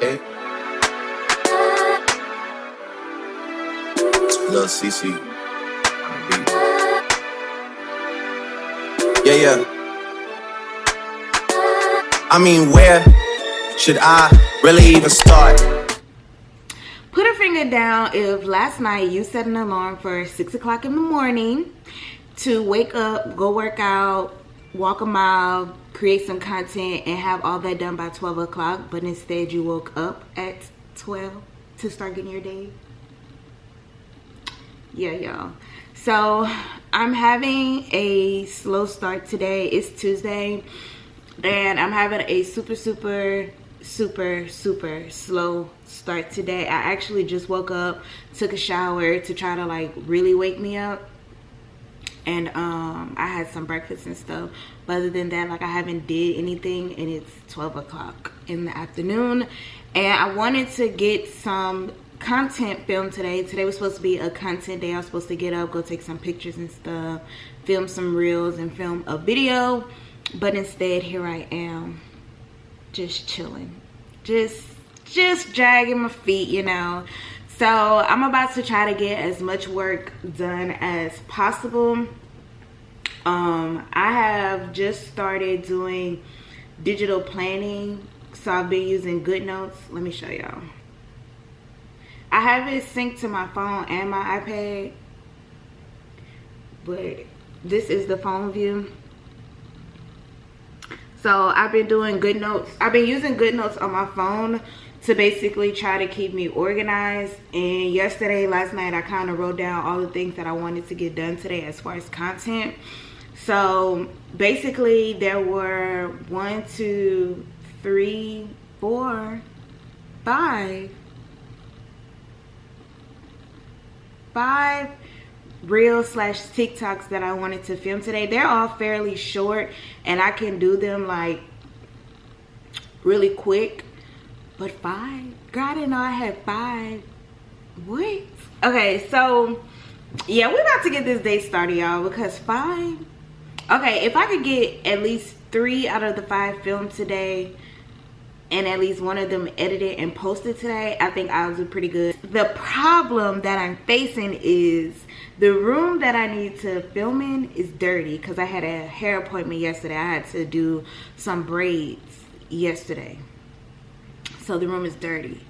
Hey. Lil CC. Yeah. I mean, where should I really even start? Put a finger down if last night you set an alarm for 6 o'clock in the morning to wake up, go work out, walk a mile, create some content, and have all that done by 12 o'clock, but instead you woke up at 12 to start getting your day. Yeah, y'all. So I'm having a slow start today. It's Tuesday, and I'm having a super slow start today. I actually just woke up, took a shower to try to like really wake me up, and I had some breakfast and stuff, but other than that, like, I haven't did anything, and it's 12 o'clock in the afternoon, and I wanted to get some content filmed today. Today was supposed to be a content day. I was supposed to get up, go take some pictures and stuff, film some reels and film a video, but instead here I am just chilling, just dragging my feet, you know. So I'm about to try to get as much work done as possible. I have just started doing digital planning, so I've been using GoodNotes. Let me show y'all. I have it synced to my phone and my iPad, but this is the phone view. So I've been doing GoodNotes. I've been using GoodNotes on my phone to basically try to keep me organized. And last night, I kind of wrote down all the things that I wanted to get done today as far as content. So basically there were 1, 2, 3, 4, 5 reels / TikToks that I wanted to film today. They're all fairly short and I can do them like really quick. But 5? Girl, I didn't know I had 5. What? Okay, so yeah, we're about to get this day started, y'all, because 5. Okay, if I could get at least 3 out of the 5 filmed today and at least one of them edited and posted today, I think I'll do pretty good. The problem that I'm facing is the room that I need to film in is dirty because I had a hair appointment yesterday. I had to do some braids yesterday, so the room is dirty.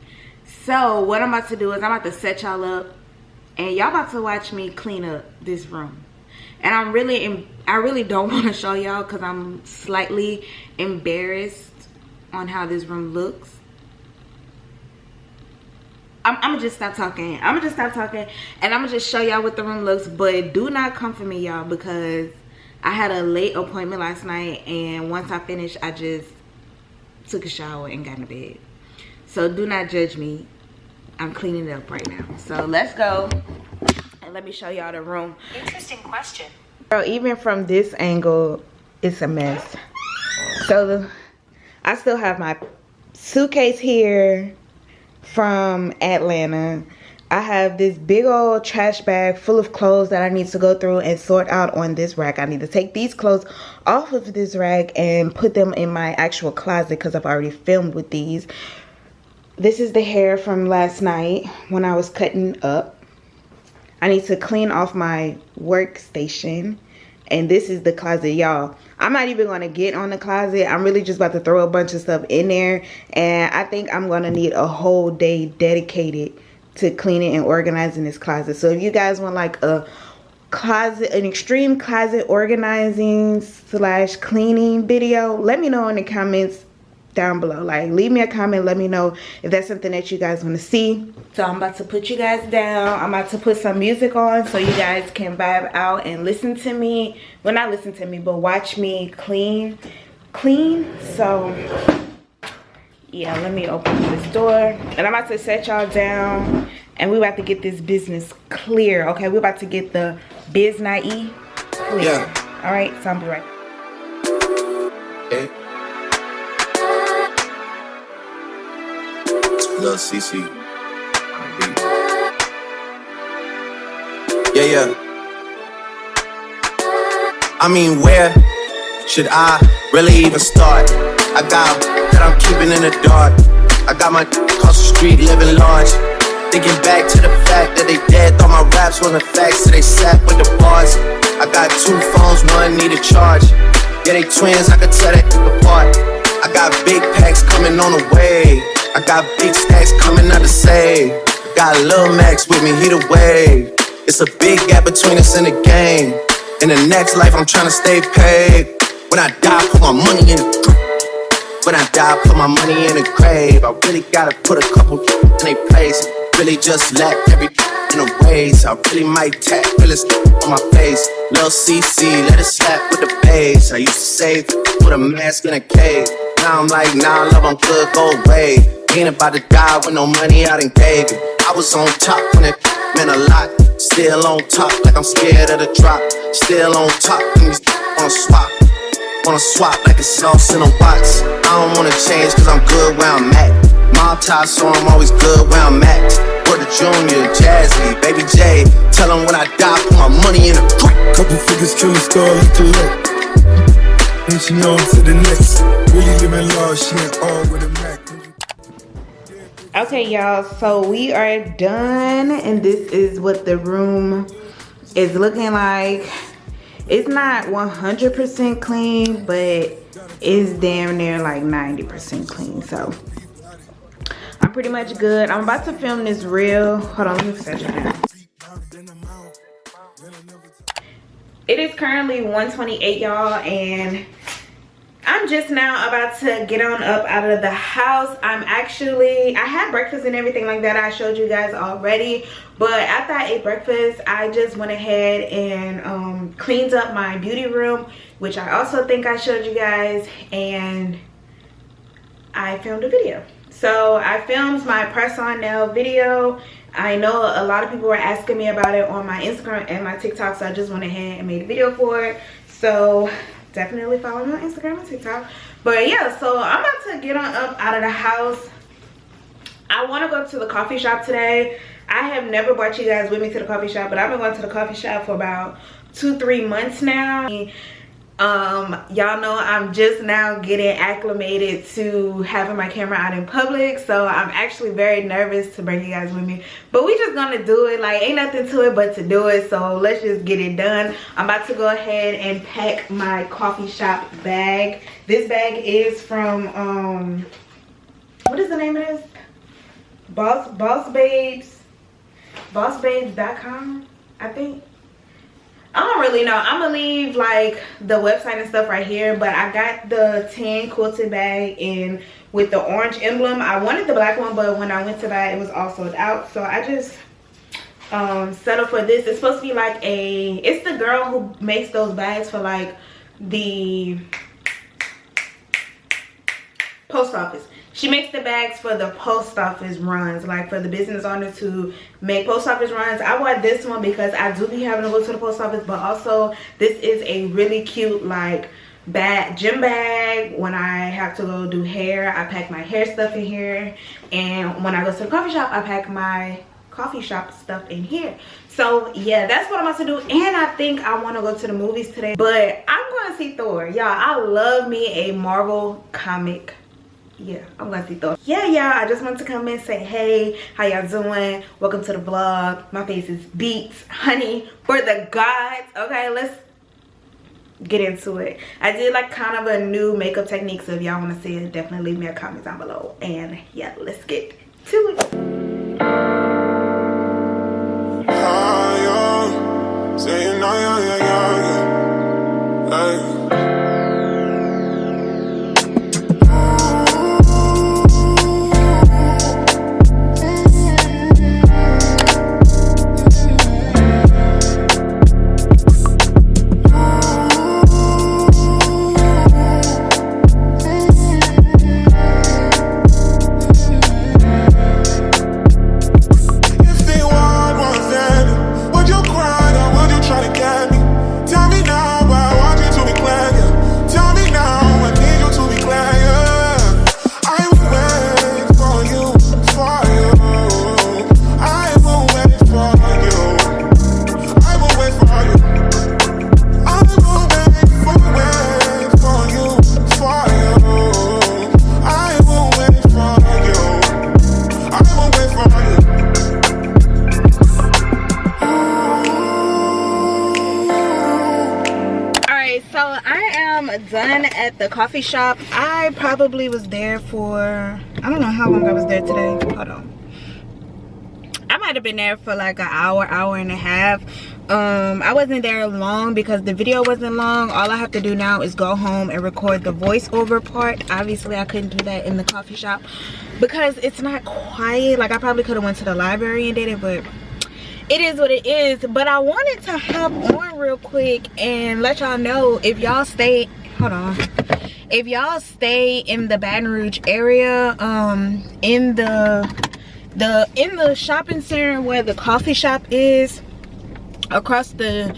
So what I'm about to do is I'm about to set y'all up and y'all about to watch me clean up this room. And I really don't want to show y'all because I'm slightly embarrassed on how this room looks. I'm gonna just stop talking. I'm gonna just stop talking and I'm gonna just show y'all what the room looks. But do not come for me, y'all, because I had a late appointment last night, and once I finished, I just took a shower and got in bed. So do not judge me. I'm cleaning it up right now. So let's go and let me show y'all the room. Interesting question. Girl, even from this angle, it's a mess. So I still have my suitcase here from Atlanta. I have this big old trash bag full of clothes that I need to go through and sort out on this rack. I need to take these clothes off of this rack and put them in my actual closet because I've already filmed with these. This is the hair from last night when I was cutting up. I need to clean off my workstation. And this is the closet, y'all. I'm not even going to get on the closet. I'm really just about to throw a bunch of stuff in there. And I think I'm going to need a whole day dedicated to cleaning and organizing this closet. So if you guys want like an extreme closet organizing / cleaning video, let me know in the comments down below. Like, leave me a comment, let me know if that's something that you guys want to see. So I'm about to put you guys down. I'm about to put some music on so you guys can vibe out and listen to me. Well, not listen to me, but watch me clean. So yeah, let me open this door and I'm about to set y'all down and we're about to get this business clear. Okay, we're about to get the biz-na-e clear. Yeah. All right, so I'll be right back. Hey. Lil CC. Yeah. I mean, where should I really even start? I got that I'm keeping in the dark. I got my across the street living large. Thinking back to the fact that they dead, thought my raps wasn't facts, so they sat with the bars. I got 2 phones, one need a charge. Yeah, they twins, I could tell that apart. I got big packs coming on the way. I got big stacks coming out to save. Got Lil Max with me, he the wave. It's a big gap between us in the game. In the next life, I'm tryna stay paid. When I die, put my money in the grave. When I die, put my money in the grave. I really gotta put a couple in their place. Really just lack everything in a ways. I really might tap realest on my face. Lil CC, let it slap with the bass. I used to save with a mask in a cave. Now I'm like, nah, love, I'm good, go away. Ain't about to die with no money I done gave it. I was on top when it meant a lot. Still on top like I'm scared of the drop. Still on top when you wanna swap. Wanna swap like it's sauce in a box. I don't wanna change cause I'm good where I'm at. Mob tie, so I'm always good where I'm at. Word to Junior, Jazzy, Baby J. Tell them when I die, put my money in a crack. Couple figures, kill a star, you collect. And she on to the next. Where you living large, she ain't all with a Mac. Okay, y'all, so we are done, and this is what the room is looking like. It's not 100% clean, but it's damn near like 90% clean, so I'm pretty much good. I'm about to film this reel. Hold on, let me set it down. It is currently 1:28, y'all, and I'm just now about to get on up out of the house. I had breakfast and everything like that. I showed you guys already, but after I ate breakfast, I just went ahead and cleaned up my beauty room, which I also think I showed you guys, and I filmed a video. So I filmed my press on nail video. I know a lot of people were asking me about it on my Instagram and my TikTok, so I just went ahead and made a video for it. So definitely follow me on Instagram and TikTok. But yeah, so I'm about to get on up out of the house. I want to go to the coffee shop today. I have never brought you guys with me to the coffee shop, but I've been going to the coffee shop for about 2-3 months now. Y'all know I'm just now getting acclimated to having my camera out in public, so I'm actually very nervous to bring you guys with me, but we just gonna do it. Like, ain't nothing to it but to do it, so let's just get it done. I'm about to go ahead and pack my coffee shop bag. This bag is from what is the name of this? bossbabes.com, I think. I don't really know. I'm gonna leave like the website and stuff right here, but I got the tan quilted bag in with the orange emblem. I wanted the black one, but when I went to buy it, it was all sold out, so I just settled for this. It's supposed to be like it's the girl who makes those bags for like the post office. She makes the bags for the post office runs, like for the business owner to make post office runs. I bought this one because I do be having to go to the post office, but also this is a really cute like gym bag. When I have to go do hair, I pack my hair stuff in here, and when I go to the coffee shop, I pack my coffee shop stuff in here. So yeah, that's what I'm about to do. And I think I want to go to the movies today, but I'm going to see Thor. Y'all, I love me a Marvel comic. Yeah, I'm gonna see Thor. Yeah, y'all, I just wanted to come in and say, hey, how y'all doing? Welcome to the vlog. My face is beats, honey, for the gods. Okay, let's get into it. I did like kind of a new makeup technique, so if y'all want to see it, definitely leave me a comment down below. And yeah, let's get to it. at the coffee shop. I probably was there for, I don't know how long I was there today. Hold on. I might have been there for like an hour, hour and a half. I wasn't there long because the video wasn't long. All I have to do now is go home and record the voiceover part. Obviously I couldn't do that in the coffee shop because it's not quiet. Like I probably could have went to the library and did it, but it is what it is. But I wanted to hop on real quick and let y'all know, if y'all stay, hold on, if y'all stay in the Baton Rouge area, in the shopping center where the coffee shop is, across the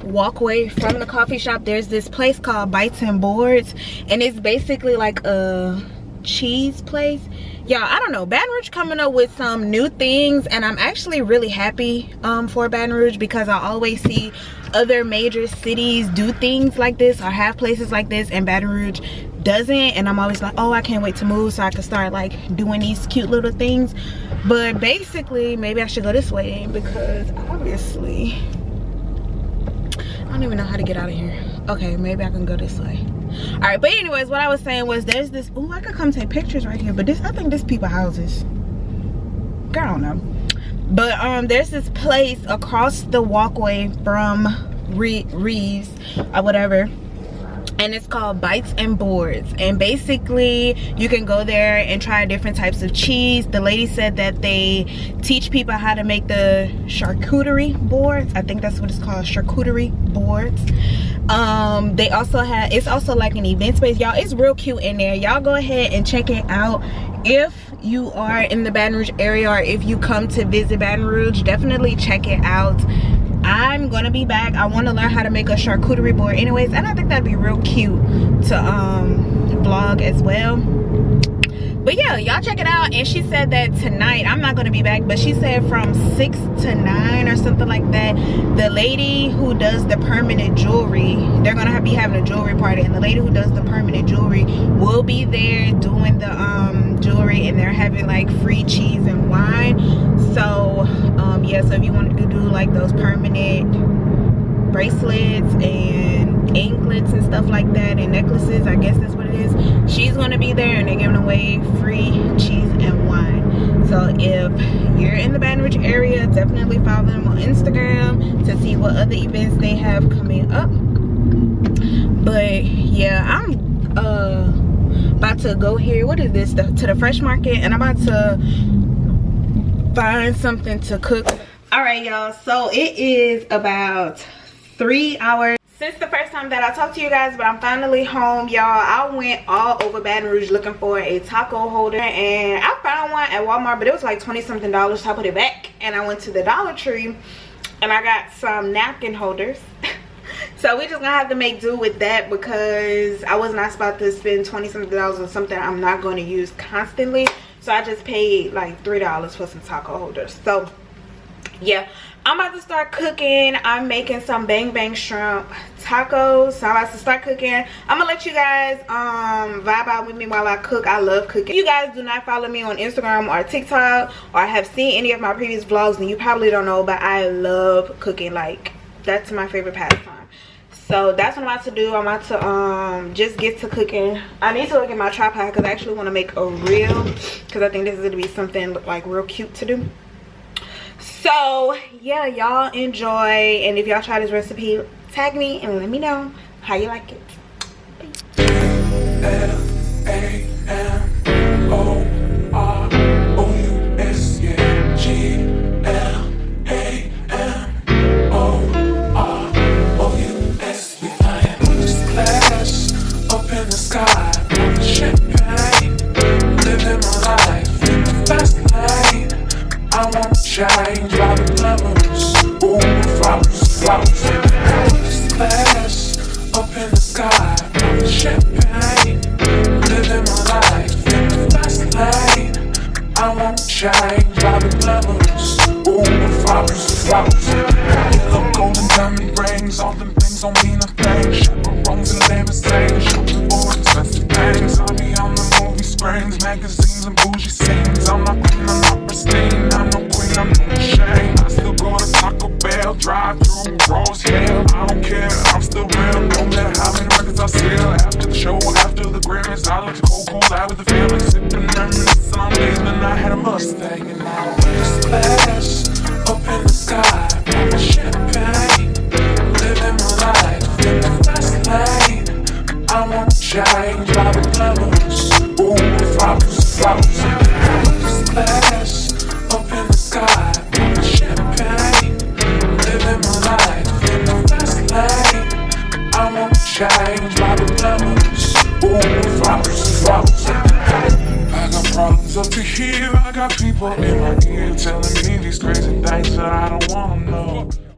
walkway from the coffee shop, there's this place called Bites and Boards, and it's basically like a cheese place. Y'all, I don't know, Baton Rouge coming up with some new things, and I'm actually really happy for Baton Rouge, because I always see other major cities do things like this or have places like this, and Baton Rouge doesn't. And I'm always like, oh, I can't wait to move so I can start like doing these cute little things. But basically, maybe I should go this way then, because obviously I don't even know how to get out of here. Okay, maybe I can go this way. All right, but anyways, what I was saying was, there's this, oh, I could come take pictures right here, but this, I think this people houses, girl, I don't know. But there's this place across the walkway from Reeves or whatever, and it's called Bites and Boards, and basically you can go there and try different types of cheese. The lady said that they teach people how to make the charcuterie boards. I think that's what it's called, charcuterie boards. They also have, it's also like an event space, y'all. It's real cute in there. Y'all go ahead and check it out if you are in the Baton Rouge area, or if you come to visit Baton Rouge. Definitely check it out. I'm gonna be back. I want to learn how to make a charcuterie board anyways, and I think that'd be real cute to vlog as well. But yeah, y'all check it out. And she said that tonight, I'm not gonna be back, but she said from 6 to 9 or something like that, the lady who does the permanent jewelry, they're gonna be having a jewelry party, and the lady who does the permanent jewelry will be there doing the jewelry, and they're having like free cheese and wine. So yeah, so if you want to do like those permanent bracelets and anklets and stuff like that, and necklaces, I guess that's what it is, she's gonna be there, and they're giving away free cheese and wine. So if you're in the Baton Rouge area, definitely follow them on Instagram to see what other events they have coming up. But yeah, I'm about to go here, what is this, to the Fresh Market, and I'm about to find something to cook. All right, y'all, so it is about 3 hours since the first time that I talked to you guys, but I'm finally home, y'all. I went all over Baton Rouge looking for a taco holder, and I found one at Walmart, but it was like 20-something dollars, so I put it back, and I went to the Dollar Tree and I got some napkin holders. So we just gonna have to make do with that, because I was not about to spend 20-something dollars on something I'm not going to use constantly. So I just paid like $3 for some taco holders. So yeah, I'm about to start cooking. I'm making some bang bang shrimp tacos, so I'm about to start cooking. I'm gonna let you guys vibe out with me while I cook. I love cooking. If you guys do not follow me on Instagram or TikTok, or have seen any of my previous vlogs, then you probably don't know, but I love cooking. Like, that's my favorite pastime. So that's what I'm about to do. I'm about to just get to cooking. I need to look at my tripod because I actually want to make a reel, because I think this is going to be something like real cute to do. So yeah, y'all enjoy, and if y'all try this recipe, tag me and let me know how you like it. Change by the lemons, ooh, flowers, splash up in the sky, champagne, living my life in the fast lane. I won't change by the lemons, ooh, flowers. Yellow, golden, diamond rings, all them things don't mean a thing. Chaperones and limousines, shopping for expensive things. I be on the movie screens, magazines and bougie scenes. I'm not queen, I'm not pristine, I'm no queen, I'm no shame. I still go to Taco Bell, drive through Rose Hill. I don't care, I'm still real, no matter how many records pockets I sell after the show, after the Grammys. I like to cool out with the family, sipping reminiscing on days when I had a Mustang and I was splash up in the sky, popping champagne, living my life in the fast lane. I won't change, driving lemons, ooh, flowers, flowers. Splash up in the sky, popping champagne, living my life in the fast lane. I won't change, driving lemons, ooh, flowers, flowers. I got problems up to here, I got people in my ear telling me these crazy things that I don't